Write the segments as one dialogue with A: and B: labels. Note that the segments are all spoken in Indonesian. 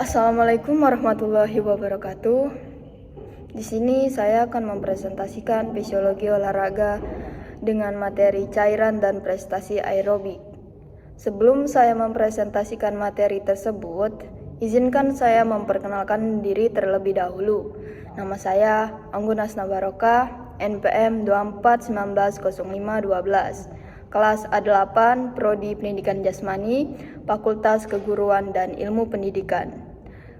A: Assalamualaikum warahmatullahi wabarakatuh. Di sini saya akan mempresentasikan fisiologi olahraga dengan materi cairan dan prestasi aerobik. Sebelum saya mempresentasikan materi tersebut, izinkan saya memperkenalkan diri terlebih dahulu. Nama saya Anggun Asna Barokah, NPM 24190512, kelas A8, Prodi Pendidikan Jasmani, Fakultas Keguruan dan Ilmu Pendidikan.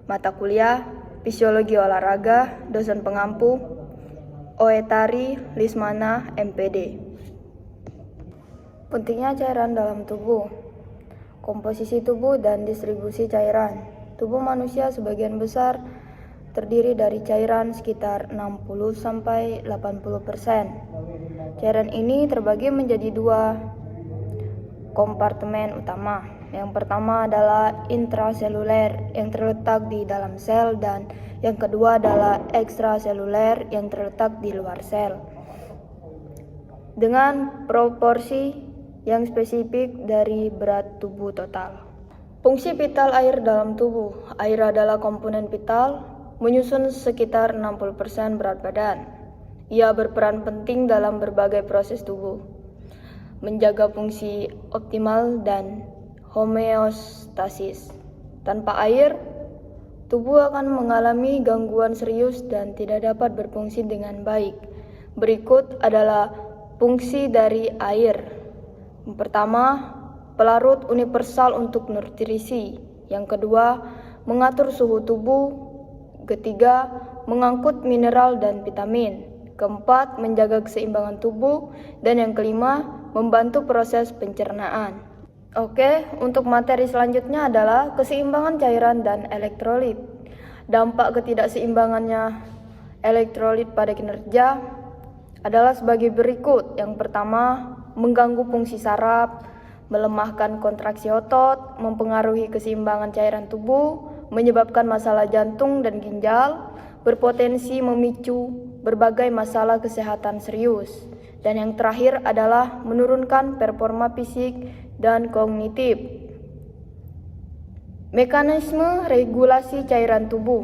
A: Mata kuliah Fisiologi Olahraga, dosen pengampu Oetari Lismana, MPD. Pentingnya cairan dalam tubuh. Komposisi tubuh dan distribusi cairan. Tubuh manusia sebagian besar terdiri dari cairan sekitar 60-80%. Cairan ini terbagi menjadi dua kompartemen utama. Yang pertama adalah intraseluler yang terletak di dalam sel, dan yang kedua adalah ekstraseluler yang terletak di luar sel. Dengan proporsi yang spesifik dari berat tubuh total. Fungsi vital air dalam tubuh. Air adalah komponen vital, menyusun sekitar 60% berat badan. Ia berperan penting dalam berbagai proses tubuh, menjaga fungsi optimal dan homeostasis. Tanpa air, tubuh akan mengalami gangguan serius dan tidak dapat berfungsi dengan baik. Berikut adalah fungsi dari air. Yang pertama, pelarut universal untuk nutrisi. Yang kedua, mengatur suhu tubuh. Ketiga, mengangkut mineral dan vitamin. Keempat, menjaga keseimbangan tubuh. Dan yang kelima, membantu proses pencernaan. Oke, untuk materi selanjutnya adalah keseimbangan cairan dan elektrolit. Dampak ketidakseimbangannya elektrolit pada kinerja adalah sebagai berikut. Yang pertama, mengganggu fungsi saraf, melemahkan kontraksi otot, mempengaruhi keseimbangan cairan tubuh, menyebabkan masalah jantung dan ginjal, berpotensi memicu berbagai masalah kesehatan serius. Dan yang terakhir adalah menurunkan performa fisik dan kognitif. Mekanisme regulasi cairan tubuh.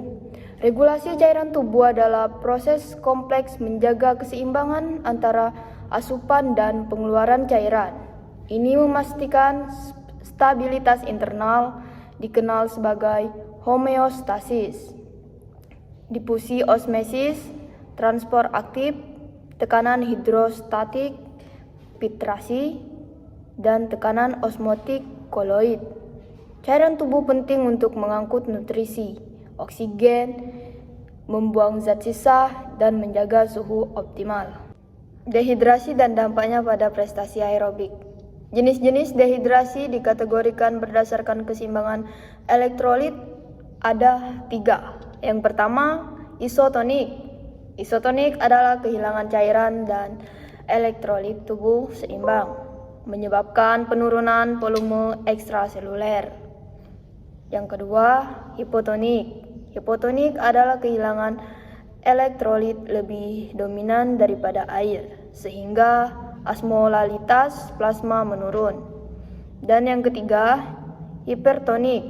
A: Regulasi cairan tubuh adalah proses kompleks menjaga keseimbangan antara asupan dan pengeluaran cairan. Ini memastikan stabilitas internal, dikenal sebagai homeostasis, difusi osmosis, transport aktif, tekanan hidrostatik, filtrasi, dan tekanan osmotik koloid. Cairan tubuh penting untuk mengangkut nutrisi, oksigen, membuang zat sisa, dan menjaga suhu optimal. Dehidrasi dan dampaknya pada prestasi aerobik. Jenis-jenis dehidrasi dikategorikan berdasarkan keseimbangan elektrolit ada 3. Yang pertama, isotonik. Isotonik adalah kehilangan cairan dan elektrolit tubuh seimbang, menyebabkan penurunan volume ekstraseluler. Yang kedua, hipotonik. Hipotonik adalah kehilangan elektrolit lebih dominan daripada air, sehingga osmolalitas plasma menurun. Dan yang ketiga, hipertonik.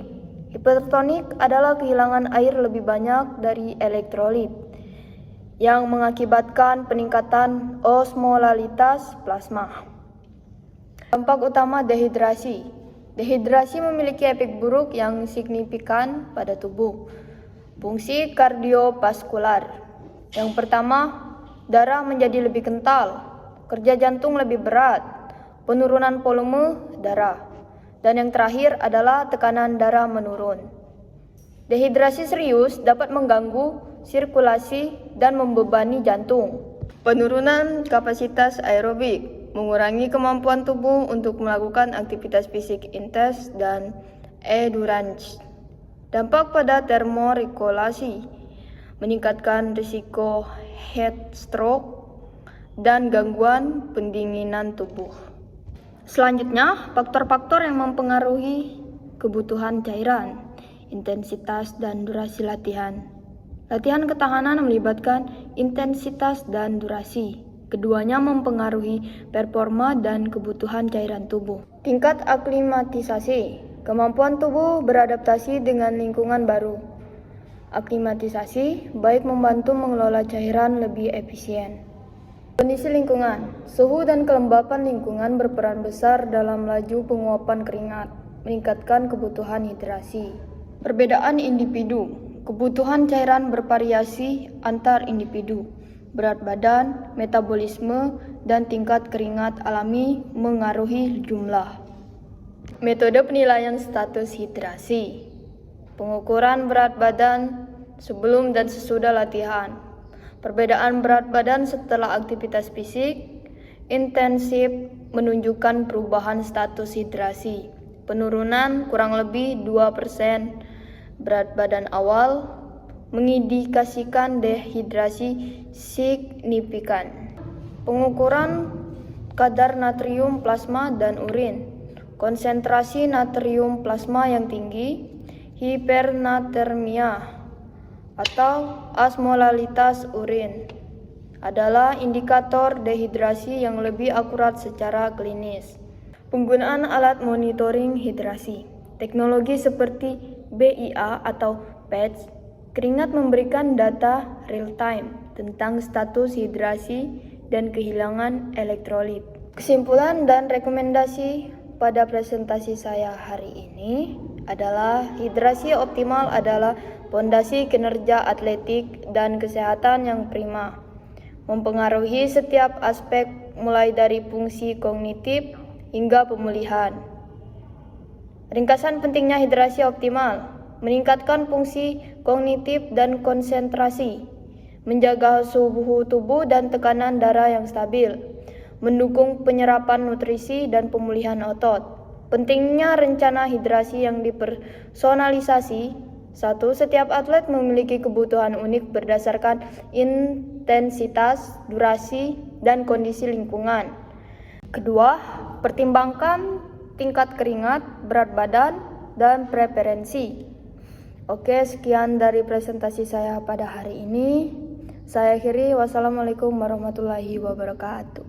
A: Hipertonik adalah kehilangan air lebih banyak dari elektrolit, yang mengakibatkan peningkatan osmolalitas plasma. Dampak utama dehidrasi. Dehidrasi memiliki efek buruk yang signifikan pada tubuh. Fungsi kardiovaskular. Yang pertama, darah menjadi lebih kental, kerja jantung lebih berat, penurunan volume darah. Dan yang terakhir adalah tekanan darah menurun. Dehidrasi serius dapat mengganggu sirkulasi dan membebani jantung. Penurunan kapasitas aerobik, mengurangi kemampuan tubuh untuk melakukan aktivitas fisik intens dan endurance. Dampak pada termoregulasi, meningkatkan risiko heat stroke dan gangguan pendinginan tubuh. Selanjutnya, faktor-faktor yang mempengaruhi kebutuhan cairan, intensitas dan durasi latihan. Latihan ketahanan melibatkan intensitas dan durasi. Keduanya mempengaruhi performa dan kebutuhan cairan tubuh. Tingkat aklimatisasi. Kemampuan tubuh beradaptasi dengan lingkungan baru. Aklimatisasi baik membantu mengelola cairan lebih efisien. Kondisi lingkungan. Suhu dan kelembapan lingkungan berperan besar dalam laju penguapan keringat, meningkatkan kebutuhan hidrasi. Perbedaan individu. Kebutuhan cairan bervariasi antar individu. Berat badan, metabolisme, dan tingkat keringat alami mengaruhi jumlah. Metode penilaian status hidrasi. Pengukuran berat badan sebelum dan sesudah latihan. Perbedaan berat badan setelah aktivitas fisik intensif menunjukkan perubahan status hidrasi. Penurunan kurang lebih 2% berat badan awal mengindikasikan dehidrasi signifikan. Pengukuran kadar natrium plasma dan urin. Konsentrasi natrium plasma yang tinggi, hipernatremia atau osmolalitas urin adalah indikator dehidrasi yang lebih akurat secara klinis. Penggunaan alat monitoring hidrasi. Teknologi seperti BIA atau PATS keringat memberikan data real-time tentang status hidrasi dan kehilangan elektrolit. Kesimpulan dan rekomendasi pada presentasi saya hari ini adalah hidrasi optimal adalah pondasi kinerja atletik dan kesehatan yang prima, mempengaruhi setiap aspek mulai dari fungsi kognitif hingga pemulihan. Ringkasan pentingnya hidrasi optimal: meningkatkan fungsi kognitif dan konsentrasi, menjaga suhu tubuh dan tekanan darah yang stabil, mendukung penyerapan nutrisi dan pemulihan otot. Pentingnya rencana hidrasi yang dipersonalisasi. 1. Setiap atlet memiliki kebutuhan unik berdasarkan intensitas, durasi, dan kondisi lingkungan. 2. Pertimbangkan tingkat keringat, berat badan, dan preferensi. Oke, sekian dari presentasi saya pada hari ini. Saya akhiri. Wassalamualaikum warahmatullahi wabarakatuh.